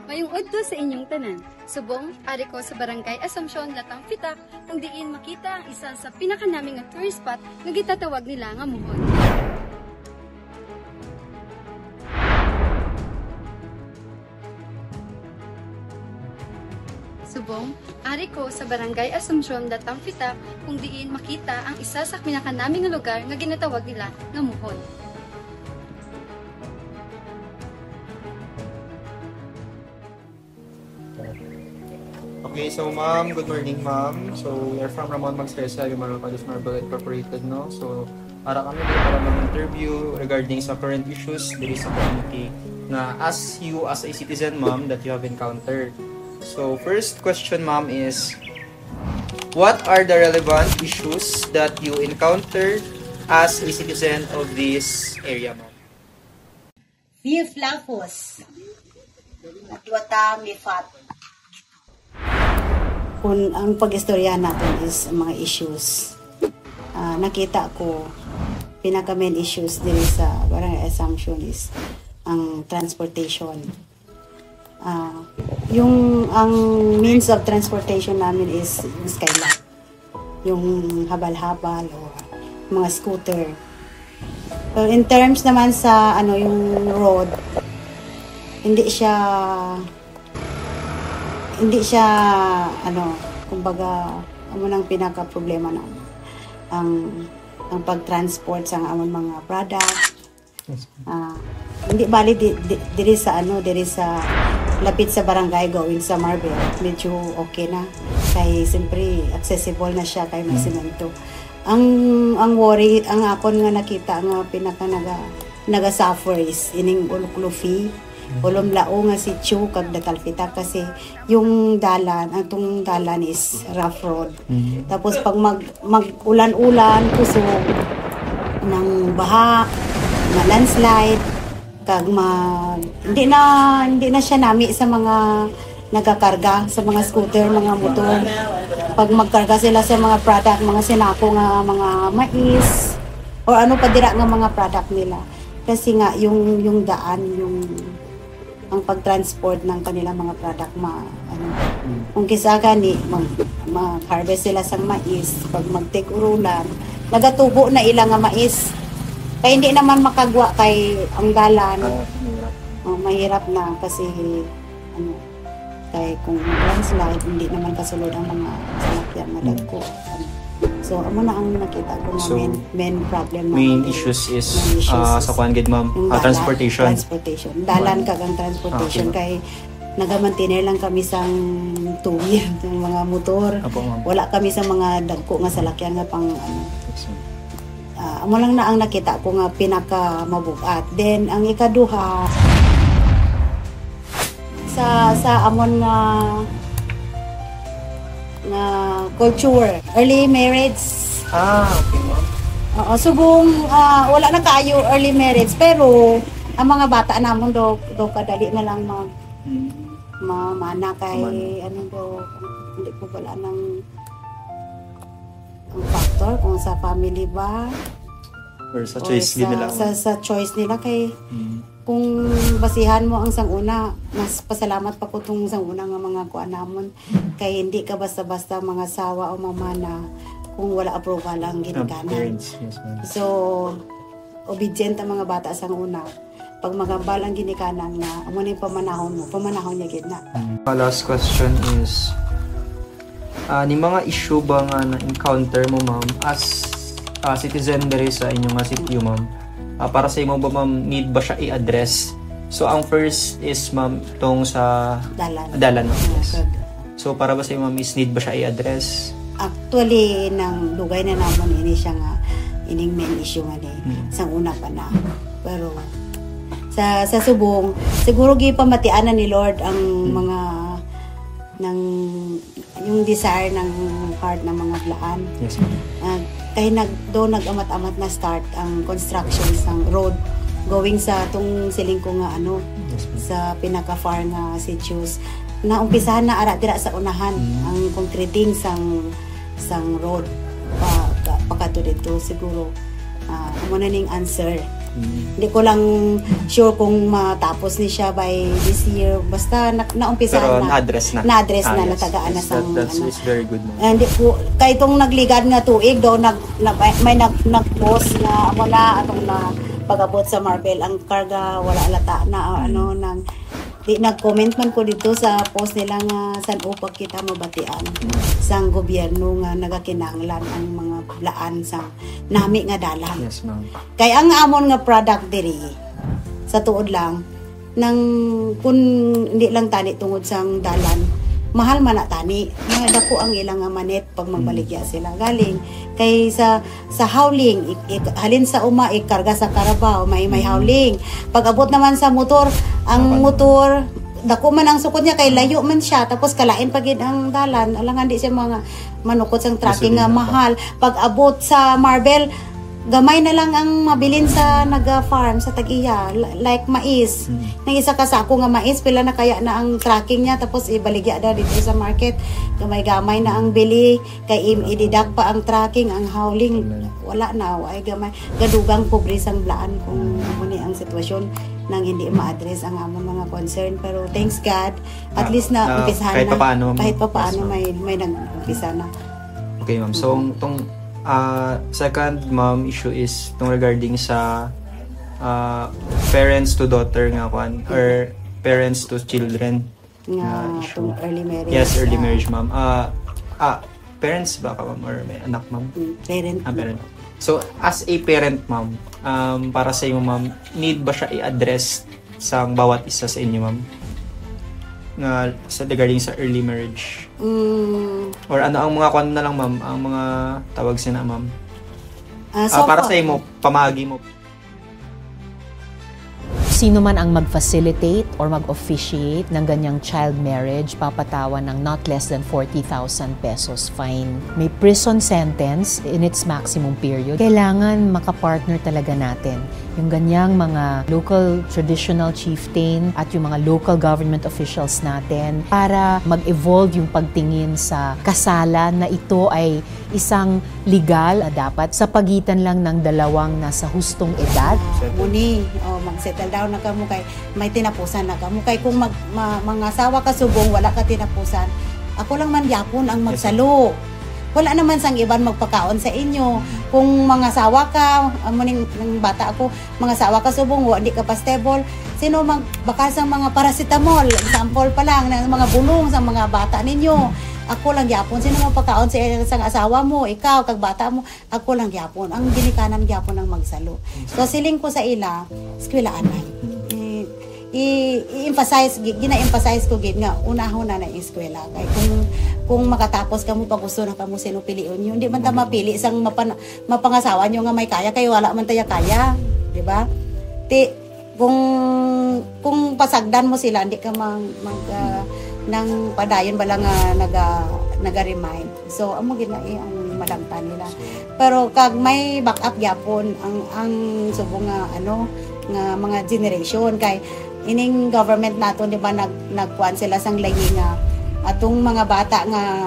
Mayong udto sa inyong tanan. Subong, ari ko sa Barangay Assumption, Latang Fitak, kung diin makita ang isa sa pinakanaming nga tourist spot nga gitatawag nila nga Muhon. Subong, ari ko sa Barangay Assumption, Latang Fitak, kung diin makita ang isa sa pinakanaming nga lugar nga ginatawag nila nga Muhon. Okay, so ma'am, good morning ma'am. So we are from Ramon Magsaysay, Gumaral Palos Marble Incorporated, no? So para kami dito para mag-interview regarding sa current issues dito sa community na as you as a citizen ma'am that you have encountered. So first question ma'am is, what are the relevant issues that you encountered as a citizen of this area ma'am? Beef Lafos. At wata mifat. Kung ang pag-istorya natin is mga issues, nakita ko, pinaka-main issues din sa Barangay Assumption is ang transportation. Ang means of transportation namin is yung skylab, yung habal-habal o mga scooter. So in terms naman sa yung road, hindi siya kumbaga nang pinaka problema na ang pagtransport sa among mga product. Hindi bali diri sa lapit sa barangay going sa Marble, medyo okay na kay siyempre accessible na siya kay may semento. Ang worry ang akon nga nakita nga pinaka naga suffer is ining uluklufi ulom lao nga si Chu kag Datalfita kasi yung atong dalan is rough road. Tapos pag mag-ulan-ulan kusog ng baha, landslide kag hindi na siya nami sa mga nagakarga sa mga scooter, mga motor. Pag magkarga sila sa mga product, mga sinako nga mga mais o ano pa dira nga mga product nila. Kasi nga yung daan, ang pag-transport ng kanilang mga product kung kisa gani mag-harvest sila sa mais, pag mag-take urulan nagatubo na ilang nga mais kaya hindi naman makagwa kay ang dalan mahirap na kasi kay kung landslide hindi naman kasulod ang mga salakyan madagko. So, amo na ang nakita ko nga main problem na. Main issues is sa kuan gid ma'am, transportation. Dalan kag ang transportation kay nagamantinay lang kami sang two-wheel, ng mga motor. Wala kami sa mga dagko nga salakyan nga pang amo lang na ang nakita ko nga pinaka mabugat. Then ang ikaduha sa amon na culture, early marriage. Okay ma'am. Subong wala na kayo early marriage pero ang mga bata namon do kadali na lang mamana kay hindi ko wala nang factor kung sa family ba or sa choice nila. Sa choice nila kay kung basihan mo ang sanguna, mas pasalamat pa ko tong sanguna nga mga kuan namon kay hindi ka basta-basta mga sawa o mamana kung wala approval ang ginikanan. So obedient ang mga bata sanguna. Pag magambal ang ginikanan nga amo ni pamanahon niya gid na. Last question is ni mga issue ba nga na-encounter mo ma'am as citizen diri sa inyong city ma'am? Para sa imo ba ma'am, need ba siya i-address? So ang first is ma'am tong sa dalan. Yes. So para ba sa imo ma'am is need ba siya i-address? Actually nang dugay na namon ini siya nga ining main issue nga ni sang una pa na. Pero sa subong siguro gipamatian ni Lord ang mga yung desire ng heart ng mga blaan. Yes. Kaya nag-amat-amat na start ang construction ng road going sa tong siling ko nga sa pinaka-far nga sitios na umpisahan na ara dira sa unahan ang concreting sang road pagkato dito siguro amo na ning answer Hindi ko lang sure kung matapos ni siya by this year. Basta naumpisa Pero na. na-address na. Na-address na, yes. natagaan na sa That's is very good. Hindi po, kay itong nagligad nga tuig daw, may nag-post na wala atong na pag-abot sa Marbel. Ang karga, wala alata na nag-comment man ko dito sa post nila nga saan upag kita mabatian sang gobyerno nga nagakinahanglan ang mga laan sa nami nga dalan. Yes, ma'am. Kay ang amon nga product diri sa tuod lang nang kun hindi lang tani tungod sang dalan mahal man na tani mga dako ang ilang nga manet pag magbaligya sila galing kay sa howling halin sa uma ikarga sa Carabao may howling pag abot naman sa motor ang motor dako man ang sukod niya kay layo man siya tapos kalain pagid ang dalan alangan di siya mga manukot sang tracking nga mahal pag abot sa Marbel gamay na lang ang mabilin sa naga-farm sa Tag-iya like mais. Nang isa ka sako nga mais pila na kaya na ang tracking niya tapos ibaligya da dito sa market. Gamay-gamay na ang bili kay ididag pa ang tracking, ang howling wala na ay gamay. Gadugang pobre sang blaan kung ano ni ang sitwasyon nang hindi ma-address ang among mga concern pero thanks God at least na umpisahan kahit na kahit pa paano may nag-umpisa na. Okay, ma'am. So tong second ma'am issue is tong regarding sa parents to daughter nga kwan or parents to children nga issue. Early marriage. Yes, early marriage ma'am. Parents ba ka ma'am or may anak ma'am? Parent. Parent. So as a parent ma'am, para sa iyo ma'am, need ba siya i-address sa bawat isa sa inyo ma'am? Nga sa regarding sa early marriage. Or ano ang mga kwan na lang ma'am, ang mga tawag sina ma'am. Para sa imo, pamagi mo. Sino man ang mag-facilitate or mag-officiate ng ganyang child marriage, papatawan ng not less than 40,000 pesos fine. May prison sentence in its maximum period. Kailangan makapartner talaga natin yung ganyang mga local traditional chieftain at yung mga local government officials natin para mag-evolve yung pagtingin sa kasalan na ito ay isang legal na dapat sa pagitan lang ng dalawang nasa hustong edad. Muni, mag-settle down na kamo kay may tinapusan na kamo kay kung mga asawa ka subong wala ka tinapusan. Ako lang man yapon ang magsalo. Wala naman sang iban magpakaon sa inyo. Kung mga asawa ka, ng bata ako, mga asawa ka subong, hindi ka pa stable, sino baka sa mga paracetamol, example pa lang, ng mga bulong sa mga bata ninyo. Ako lang yapon, sino magpakaon sa asawa mo, ikaw, kag bata mo, ako lang yapon. Ang ginikanan yapon ng magsalo. So siling ko sa ila, eskwelaan na. I-emphasize, gina-emphasize ko gid nga unahon na eskwela kay kung makatapos kamo pag gusto na kamo sino piliun yun di man ta mapili sang mapangasawa nyo nga may kaya kay wala man taya kaya di ba kung pasagdan mo sila hindi ka nang padayon bala nga naga-remind so amo gid na ang malangtan nila pero kag may backup gyapon ang subong nga nga mga generation kay ining government nato di ba nagkuan sila sang lagi nga atong mga bata nga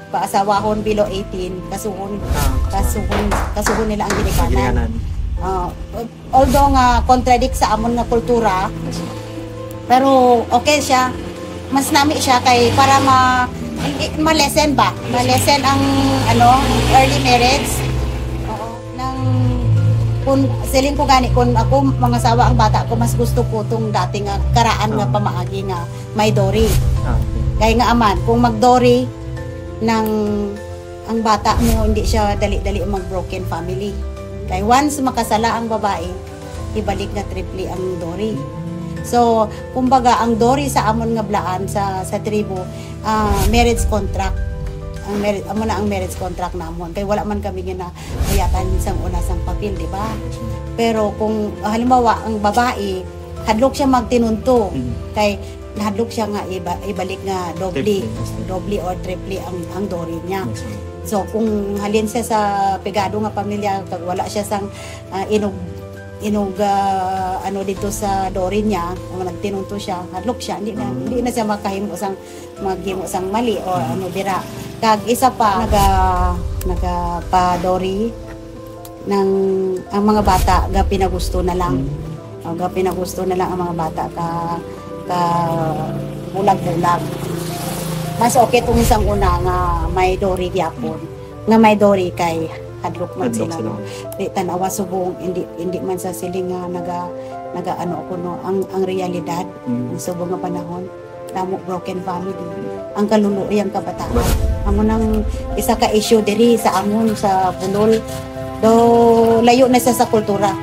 paasawahon below 18 kasuhon nila ang ginikanan. Although nga contradict sa amon nga kultura pero okay siya mas nami siya kay para ma-lessen ang early marriage. Kung siling ko gani kung ako mga sawa ang bata ko mas gusto ko tong dating nga karaan nga pamaagi nga may dori. Kaya nga aman kung magdori ng ang bata mo hindi siya dali-dali mag broken family. Kaya once makasala ang babae ibalik na triple ang dori. So kumbaga ang dori sa amon nga blaan sa tribo marriage contract. Ang marriage contract namon kay wala man kami nga hayatan sang una sang papel di ba pero kung halimbawa ang babae hadlok siya magtinunto kay hadlok siya nga ibalik nga doble or triple ang dori niya so kung halin siya sa pegado nga pamilya kag wala siya sang inog dito sa dori niya kung nagtinunto siya hadlok siya hindi na siya maghimo sang mali o dira kag isa pa naga pa dori ang mga bata ga pinagusto na lang. Ga pinagusto na lang ang mga bata ka bulag-bulag. Mas okay itong isang una nga may dori gyapon. Nga may dori kay hadlok man Hadlok sila. sila. Di tanawa subong hindi man sa siling nga naga ano ko no ang realidad ang subong nga panahon damo broken family ang kaluluoy ang kabataan amo nang isa ka issue diri sa amon sa Bulol do layo na sa kultura.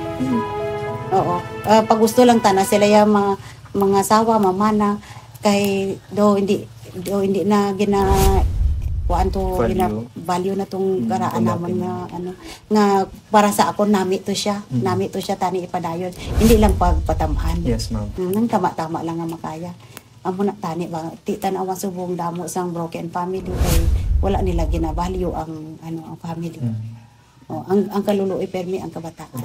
Oo. Pag gusto lang tana sila yung mga asawa, mamana kay do hindi na gina kuan to value na tong karaan naman nga ano nga para sa ako nami to siya tani ipadayon hindi lang pagpatamaan. Yes, ma'am. Nang tama-tama lang nga makaya amo na tani ba ti tanawa subong damo sang broken family kay wala nila gina-value ang ang family. Oh, ang kaluluoy permi ang kabataan.